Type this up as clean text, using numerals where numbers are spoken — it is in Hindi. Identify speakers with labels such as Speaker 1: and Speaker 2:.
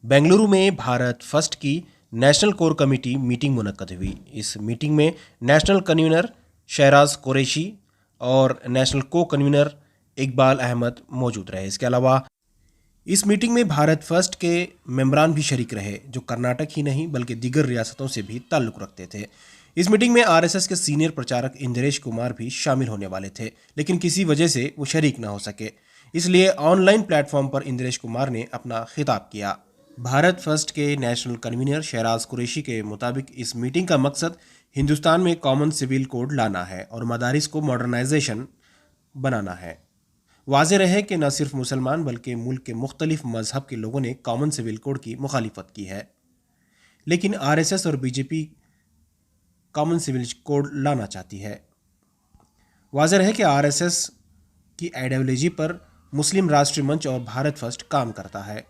Speaker 1: बेंगलुरु में भारत फर्स्ट की नेशनल कोर कमेटी मीटिंग मुनक्कद हुई। इस मीटिंग में नेशनल कन्वीनर शहराज कुरैशी और नेशनल को कन्वीनर इकबाल अहमद मौजूद रहे। इसके अलावा इस मीटिंग में भारत फर्स्ट के मेंबरान भी शरीक रहे, जो कर्नाटक ही नहीं बल्कि दीगर रियासतों से भी ताल्लुक़ रखते थे। इस मीटिंग में आरएसएस के सीनियर प्रचारक इंद्रेश कुमार भी शामिल होने वाले थे, लेकिन किसी वजह से वो शरीक न हो सके। इसलिए ऑनलाइन प्लेटफॉर्म पर इंद्रेश कुमार ने अपना खिताब किया। भारत फर्स्ट के नेशनल कन्वीनर शहराज कुरैशी के मुताबिक इस मीटिंग का मकसद हिंदुस्तान में कॉमन सिविल कोड लाना है और मदारिस को मॉडर्नाइजेशन बनाना है। वाज़ेह रहे कि न सिर्फ मुसलमान बल्कि मुल्क के मुख्तलिफ मजहब के लोगों ने कॉमन सिविल कोड की मुखालिफत की है, लेकिन आरएसएस और बीजेपी कॉमन सिविल कोड लाना चाहती है। वाज़ेह रहे कि आरएसएस की आइडियोलॉजी पर मुस्लिम राष्ट्रीय मंच और भारत फर्स्ट काम करता है।